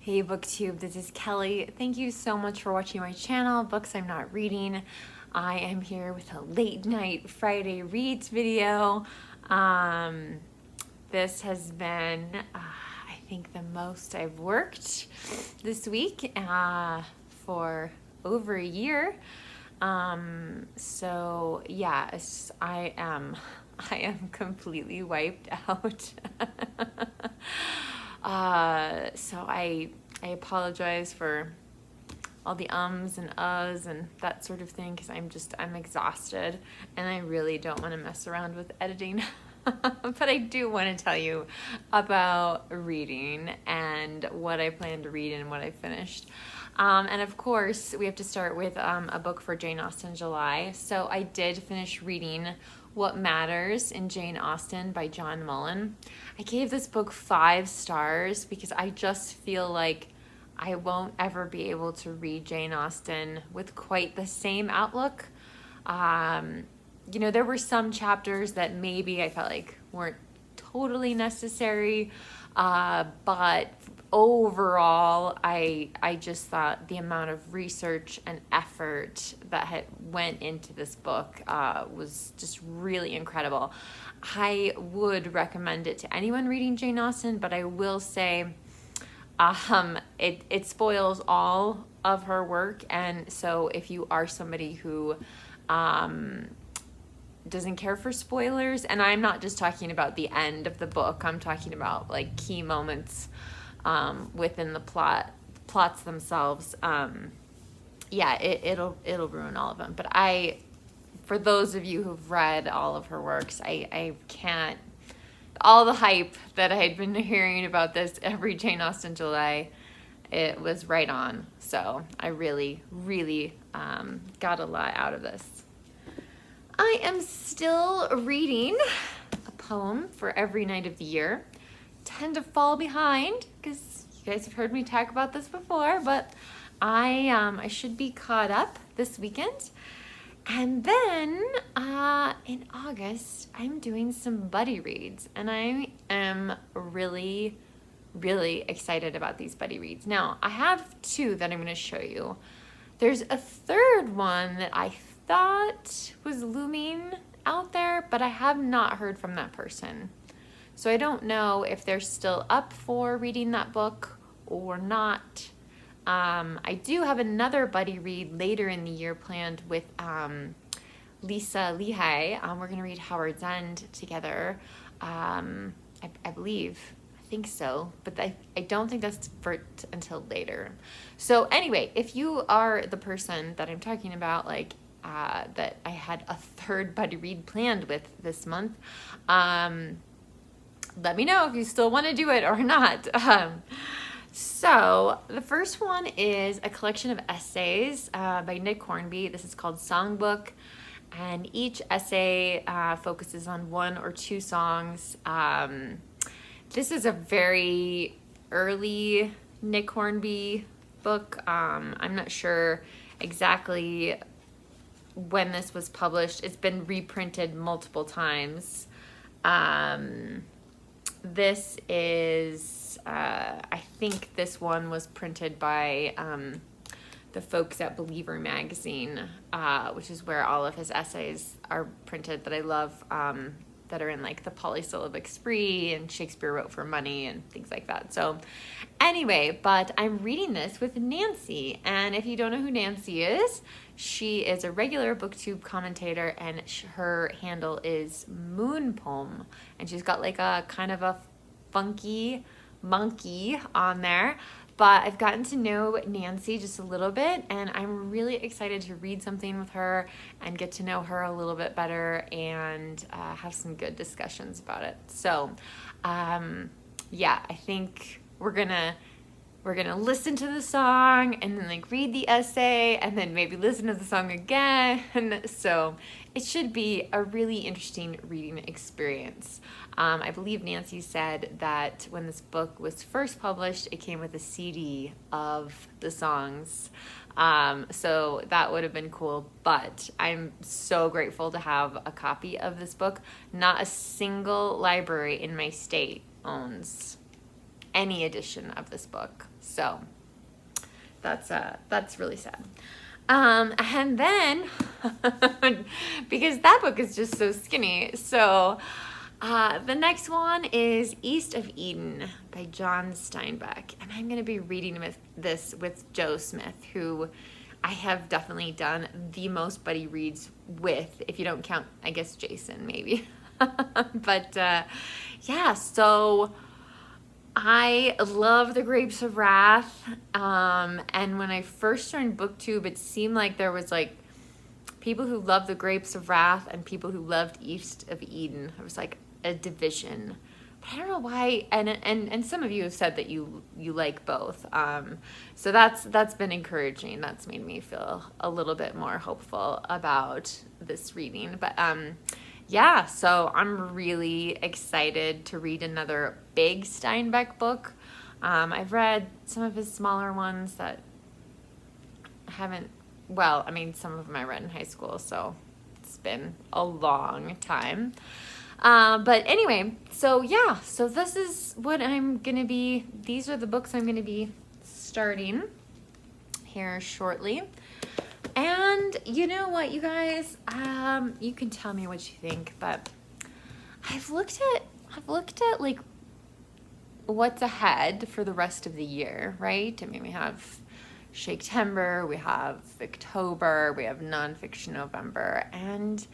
Hey Booktube, this is Kelly. Thank you so much for watching my channel, Books I'm Not Reading. I am here with a late night Friday reads video. This has been, I think, the most I've worked this week for over a year. So yeah, I am completely wiped out. So I apologize for all the ums and uhs and that sort of thing, because I'm exhausted and I really don't want to mess around with editing. But I do want to tell you about reading and what I plan to read and what I finished. And of course, we have to start with a book for Jane Austen July. So I did finish reading What Matters in Jane Austen by John Mullen. I gave this book 5 stars because I just feel like I won't ever be able to read Jane Austen with quite the same outlook. You know, there were some chapters that maybe I felt like weren't totally necessary, but overall, I just thought the amount of research and effort that went into this book was just really incredible. I would recommend it to anyone reading Jane Austen, but I will say it spoils all of her work, and so if you are somebody who doesn't care for spoilers, and I'm not just talking about the end of the book, I'm talking about like key moments within the plots themselves. Yeah, it'll ruin all of them. But for those of you who've read all of her works, I can't, all the hype that I had been hearing about this every Jane Austen July, it was right on. So I really, really got a lot out of this. I am still reading a poem for every night of the year. Tend to fall behind because you guys have heard me talk about this before, but I should be caught up this weekend. And then in August, I'm doing some buddy reads, and I am really, really excited about these buddy reads. Now, I have 2 that I'm going to show you. There's a third one that I thought was looming out there, but I have not heard from that person. So I don't know if they're still up for reading that book or not. I do have another buddy read later in the year planned with Lisa Lehigh. We're going to read Howard's End together. I believe. I think so. But I don't think that's until later. So anyway, if you are the person that I'm talking about, like that I had a third buddy read planned with this month, let me know if you still want to do it or not. So the first one is a collection of essays by Nick Hornby. This is called Songbook, and each essay focuses on 1 or 2 songs. This is a very early Nick Hornby book. I'm not sure exactly when this was published. It's been reprinted multiple times. This is, I think this one was printed by the folks at Believer magazine, which is where all of his essays are printed that I love, that are in like the polysyllabic spree and Shakespeare Wrote for Money and things like that. So anyway, but I'm reading this with Nancy, and if you don't know who Nancy is, she is a regular Booktube commentator, and her handle is Moon Poem, and she's got like a kind of a funky monkey on there. But I've gotten to know Nancy just a little bit, and I'm really excited to read something with her and get to know her a little bit better and have some good discussions about it. So yeah, I think we're gonna listen to the song and then like read the essay and then maybe listen to the song again. So it should be a really interesting reading experience. I believe Nancy said that when this book was first published, it came with a CD of the songs. So that would have been cool, but I'm so grateful to have a copy of this book. Not a single library in my state owns any edition of this book. So that's really sad. And then, because that book is just so skinny, so the next one is East of Eden by John Steinbeck. And I'm going to be reading this with Joe Smith, who I have definitely done the most buddy reads with, if you don't count, I guess, Jason, maybe. But yeah, so I love The Grapes of Wrath, and when I first joined Booktube, it seemed like there was like people who loved The Grapes of Wrath and people who loved East of Eden. It was like a division, but I don't know why. And some of you have said that you like both, so that's been encouraging. That's made me feel a little bit more hopeful about this reading. But yeah, so I'm really excited to read another big Steinbeck book. I've read some of his smaller ones that haven't, well, I mean, some of them I read in high school, so it's been a long time. But anyway, so yeah, so this is what these are the books I'm going to be starting here shortly. And you know what, you guys, you can tell me what you think, but I've looked at like what's ahead for the rest of the year, right? I mean, we have Shaktember, we have October, we have Nonfiction November, and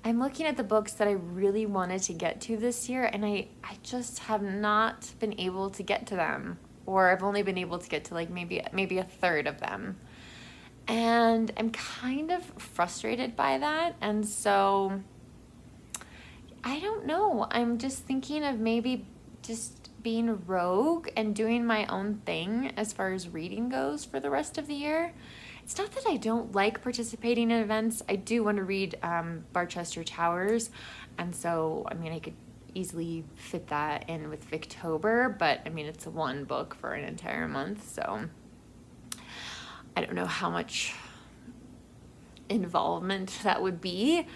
I'm looking at the books that I really wanted to get to this year, and I just have not been able to get to them, or I've only been able to get to like maybe a third of them. And I'm kind of frustrated by that. And so I don't know. I'm just thinking of maybe just being rogue and doing my own thing as far as reading goes for the rest of the year. It's not that I don't like participating in events. I do want to read Barchester Towers. And so, I mean, I could easily fit that in with Victober. But, I mean, it's one book for an entire month. So I don't know how much involvement that would be,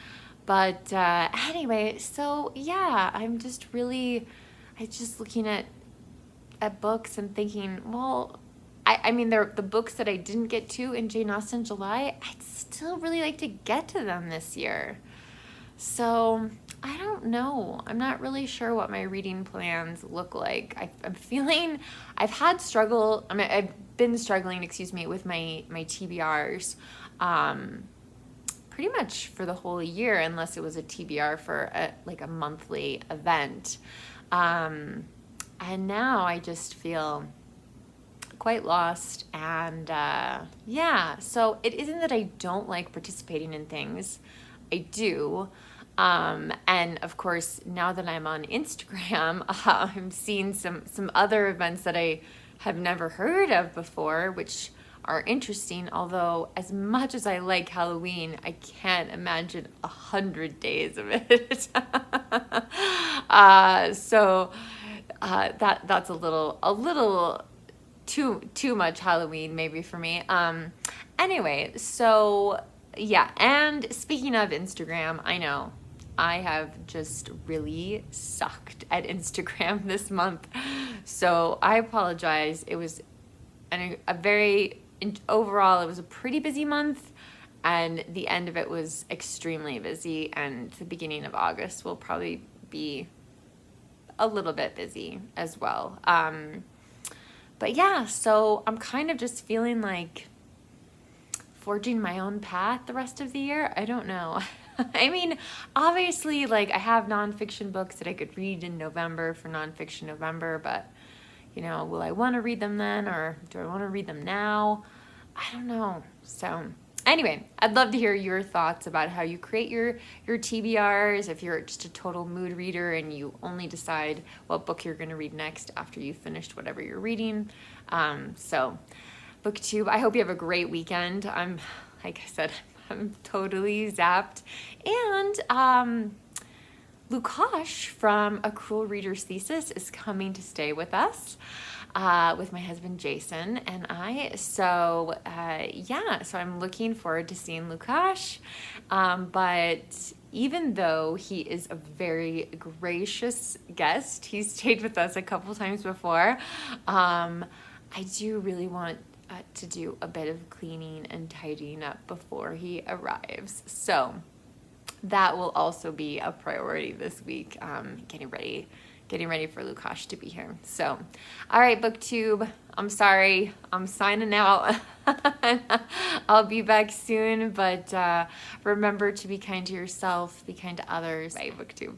but anyway, so yeah, I'm just looking at books and thinking, well, I mean, they're the books that I didn't get to in Jane Austen July. I'd still really like to get to them this year. So I don't know. I'm not really sure what my reading plans look like. I'm feeling I've been struggling, with my TBRs pretty much for the whole year, unless it was a TBR for a monthly event. And now I just feel quite lost. And yeah, so it isn't that I don't like participating in things. I do. And of course, now that I'm on Instagram, I'm seeing some other events that I have never heard of before, which are interesting. Although, as much as I like Halloween, I can't imagine 100 days of it. So that's a little too much Halloween maybe for me. Anyway, so yeah. And speaking of Instagram, I know I have just really sucked at Instagram this month. So I apologize. It was overall, it was a pretty busy month, and the end of it was extremely busy, and the beginning of August will probably be a little bit busy as well. But yeah, so I'm kind of just feeling like forging my own path the rest of the year. I don't know. I mean, obviously, like, I have nonfiction books that I could read in November for Nonfiction November, but, you know, will I want to read them then, or do I want to read them now? I don't know. So anyway, I'd love to hear your thoughts about how you create your TBRs, if you're just a total mood reader and you only decide what book you're going to read next after you've finished whatever you're reading. So Booktube, I hope you have a great weekend. Like I said, I'm totally zapped. And Lukash from A Cruel Reader's Thesis is coming to stay with us, with my husband Jason and I. So yeah, so I'm looking forward to seeing Lukash. But even though he is a very gracious guest, he's stayed with us a couple times before, I do really want to do a bit of cleaning and tidying up before he arrives. So that will also be a priority this week, getting ready for Lukash to be here. So, all right, Booktube, I'm sorry, I'm signing out. I'll be back soon, but remember to be kind to yourself, be kind to others. Bye, Booktube.